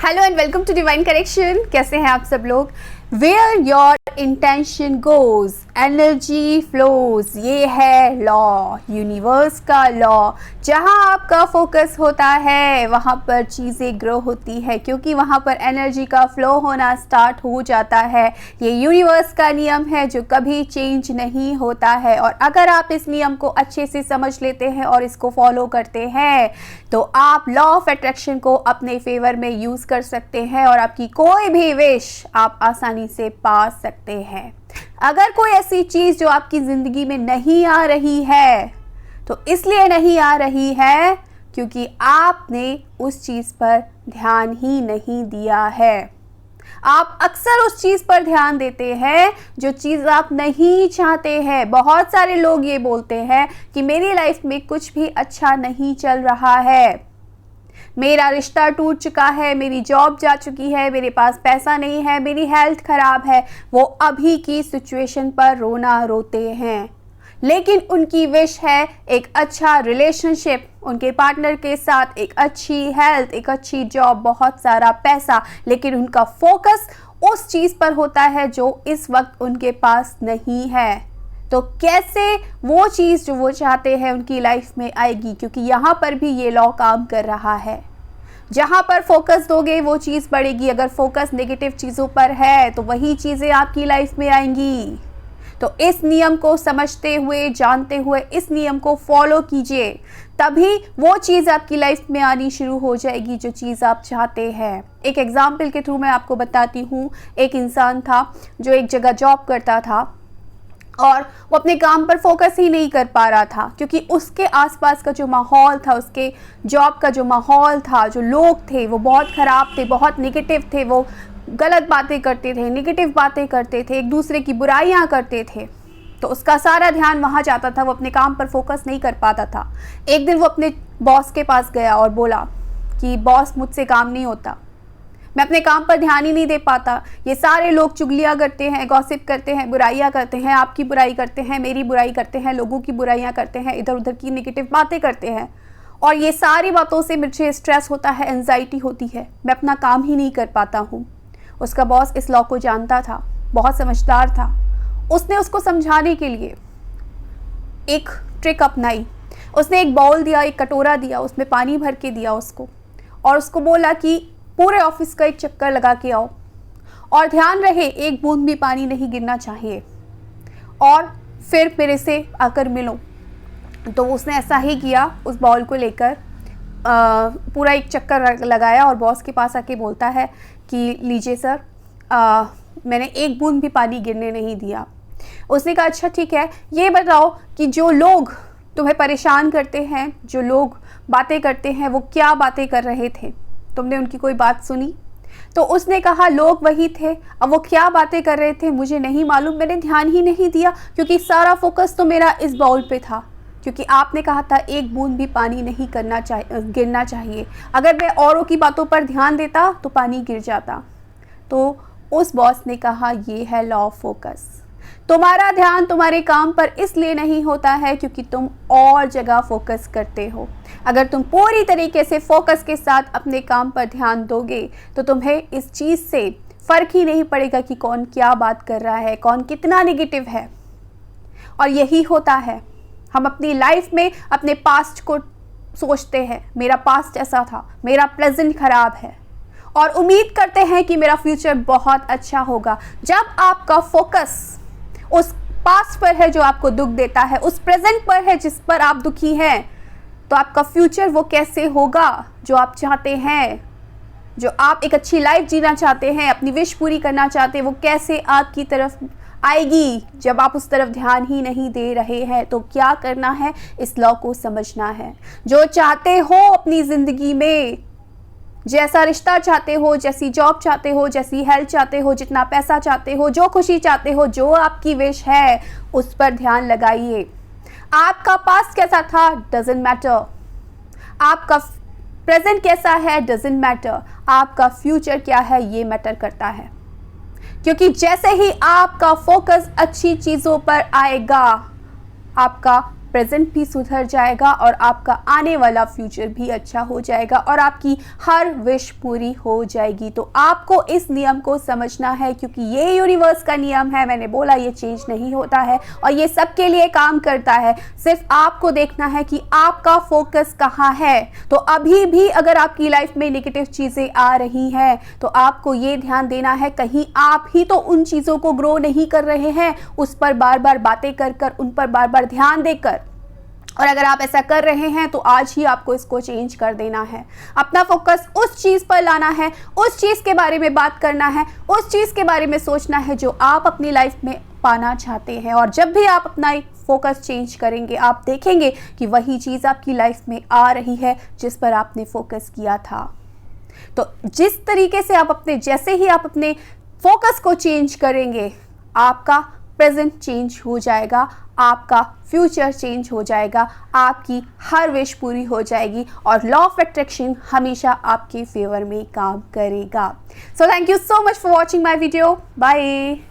Hello and welcome to divine correction. कैसे हैं आप सब लोग? Where your intention goes energy flows, ये है लॉ, यूनिवर्स का लॉ। जहां आपका फोकस होता है वहां पर चीज़ें ग्रो होती है, क्योंकि वहां पर एनर्जी का फ्लो होना स्टार्ट हो जाता है। ये यूनिवर्स का नियम है जो कभी चेंज नहीं होता है। और अगर आप इस नियम को अच्छे से समझ लेते हैं और इसको फॉलो करते हैं तो आप लॉ ऑफ अट्रैक्शन को अपने फेवर में यूज़ कर सकते हैं और आपकी कोई भी विश आप आसानी से पा सकते हैं। अगर कोई ऐसी चीज़ जो आपकी ज़िंदगी में नहीं आ रही है तो इसलिए नहीं आ रही है क्योंकि आपने उस चीज़ पर ध्यान ही नहीं दिया है। आप अक्सर उस चीज़ पर ध्यान देते हैं जो चीज़ आप नहीं चाहते हैं। बहुत सारे लोग ये बोलते हैं कि मेरी लाइफ में कुछ भी अच्छा नहीं चल रहा है, मेरा रिश्ता टूट चुका है, मेरी जॉब जा चुकी है, मेरे पास पैसा नहीं है, मेरी हेल्थ खराब है। वो अभी की सिचुएशन पर रोना रोते हैं, लेकिन उनकी विश है एक अच्छा रिलेशनशिप उनके पार्टनर के साथ, एक अच्छी हेल्थ, एक अच्छी जॉब, बहुत सारा पैसा। लेकिन उनका फोकस उस चीज़ पर होता है जो इस वक्त उनके पास नहीं है। तो कैसे वो चीज़ जो वो चाहते हैं उनकी लाइफ में आएगी? क्योंकि यहाँ पर भी ये लॉ काम कर रहा है। जहाँ पर फोकस दोगे वो चीज़ बढ़ेगी। अगर फोकस नेगेटिव चीज़ों पर है तो वही चीज़ें आपकी लाइफ में आएंगी। तो इस नियम को समझते हुए, जानते हुए इस नियम को फॉलो कीजिए, तभी वो चीज़ आपकी लाइफ में आनी शुरू हो जाएगी जो चीज़ आप चाहते हैं। एक एग्जाम्पल के थ्रू मैं आपको बताती हूँ। एक इंसान था जो एक जगह जॉब करता था और वो अपने काम पर फोकस ही नहीं कर पा रहा था, क्योंकि उसके आसपास का जो माहौल था, उसके जॉब का जो माहौल था, जो लोग थे वो बहुत ख़राब थे, बहुत नेगेटिव थे। वो गलत बातें करते थे, नेगेटिव बातें करते थे, एक दूसरे की बुराइयां करते थे। तो उसका सारा ध्यान वहाँ जाता था, वो अपने काम पर फोकस नहीं कर पाता था। एक दिन वो अपने बॉस के पास गया और बोला कि बॉस, मुझसे काम नहीं होता, मैं अपने काम पर ध्यान ही नहीं दे पाता। ये सारे लोग चुगलियाँ करते हैं, गॉसिप करते हैं, बुराइयाँ करते हैं, आपकी बुराई करते हैं, मेरी बुराई करते हैं, लोगों की बुराइयाँ करते हैं, इधर उधर की नेगेटिव बातें करते हैं। और ये सारी बातों से मुझे स्ट्रेस होता है, एंजाइटी होती है, मैं अपना काम ही नहीं कर पाता हूँ। उसका बॉस इस लॉ को जानता था, बहुत समझदार था। उसने उसको समझाने के लिए एक ट्रिक अपनाई। उसने एक बाउल दिया, एक कटोरा दिया, उसमें पानी भर के दिया उसको, और उसको बोला कि पूरे ऑफिस का एक चक्कर लगा के आओ और ध्यान रहे एक बूंद भी पानी नहीं गिरना चाहिए, और फिर मेरे से आकर मिलो। तो उसने ऐसा ही किया, उस बाउल को लेकर पूरा एक चक्कर लगाया और बॉस के पास आके बोलता है कि लीजिए सर, मैंने एक बूंद भी पानी गिरने नहीं दिया। उसने कहा अच्छा ठीक है, ये बताओ कि जो लोग तुम्हें परेशान करते हैं, जो लोग बातें करते हैं, वो क्या बातें कर रहे थे? तुमने उनकी कोई बात सुनी? तो उसने कहा लोग वही थे, अब वो क्या बातें कर रहे थे मुझे नहीं मालूम, मैंने ध्यान ही नहीं दिया, क्योंकि सारा फोकस तो मेरा इस बाउल पे था, क्योंकि आपने कहा था एक बूंद भी पानी नहीं गिरना चाहिए। अगर मैं औरों की बातों पर ध्यान देता तो पानी गिर जाता। तो उस बॉस ने कहा ये है लॉ ऑफ फोकस। तुम्हारा ध्यान तुम्हारे काम पर इसलिए नहीं होता है क्योंकि तुम और जगह फोकस करते हो। अगर तुम पूरी तरीके से फोकस के साथ अपने काम पर ध्यान दोगे तो तुम्हें इस चीज़ से फ़र्क ही नहीं पड़ेगा कि कौन क्या बात कर रहा है, कौन कितना नेगेटिव है। और यही होता है, हम अपनी लाइफ में अपने पास्ट को सोचते हैं, मेरा पास्ट ऐसा था, मेरा प्रेजेंट खराब है, और उम्मीद करते हैं कि मेरा फ्यूचर बहुत अच्छा होगा। जब आपका फोकस उस पास्ट पर है जो आपको दुख देता है, उस प्रेजेंट पर है जिस पर आप दुखी हैं, तो आपका फ्यूचर वो कैसे होगा जो आप चाहते हैं, जो आप एक अच्छी लाइफ जीना चाहते हैं, अपनी विश पूरी करना चाहते हैं, वो कैसे आपकी तरफ आएगी जब आप उस तरफ ध्यान ही नहीं दे रहे हैं? तो क्या करना है, इस लॉ को समझना है। जो चाहते हो अपनी ज़िंदगी में, जैसा रिश्ता चाहते हो, जैसी जॉब चाहते हो, जैसी हेल्थ चाहते हो, जितना पैसा चाहते हो, जो खुशी चाहते हो, जो आपकी विश है, उस पर ध्यान लगाइए। आपका पास्ट कैसा था डजंट मैटर, आपका प्रेजेंट कैसा है डजंट मैटर, आपका फ्यूचर क्या है ये मैटर करता है। क्योंकि जैसे ही आपका फोकस अच्छी चीज़ों पर आएगा, आपका प्रेजेंट भी सुधर जाएगा और आपका आने वाला फ्यूचर भी अच्छा हो जाएगा और आपकी हर विश पूरी हो जाएगी। तो आपको इस नियम को समझना है, क्योंकि ये यूनिवर्स का नियम है। मैंने बोला ये चेंज नहीं होता है और ये सबके लिए काम करता है। सिर्फ आपको देखना है कि आपका फोकस कहाँ है। तो अभी भी अगर आपकी लाइफ में नेगेटिव चीजें आ रही हैं तो आपको ये ध्यान देना है, कहीं आप ही तो उन चीजों को ग्रो नहीं कर रहे हैं, उस पर बार बार बातें कर कर, उन पर बार बार ध्यान देकर। और अगर आप ऐसा कर रहे हैं तो आज ही आपको इसको चेंज कर देना है। अपना फोकस उस चीज पर लाना है, उस चीज के बारे में बात करना है, उस चीज के बारे में सोचना है जो आप अपनी लाइफ में पाना चाहते हैं। और जब भी आप अपना फोकस चेंज करेंगे, आप देखेंगे कि वही चीज आपकी लाइफ में आ रही है जिस पर आपने फोकस किया था। तो जिस तरीके से जैसे ही आप अपने फोकस को चेंज करेंगे, आपका प्रेजेंट चेंज हो जाएगा, आपका फ्यूचर चेंज हो जाएगा, आपकी हर विश पूरी हो जाएगी और लॉ ऑफ अट्रैक्शन हमेशा आपके फेवर में काम करेगा। So thank you so much for watching my video. Bye.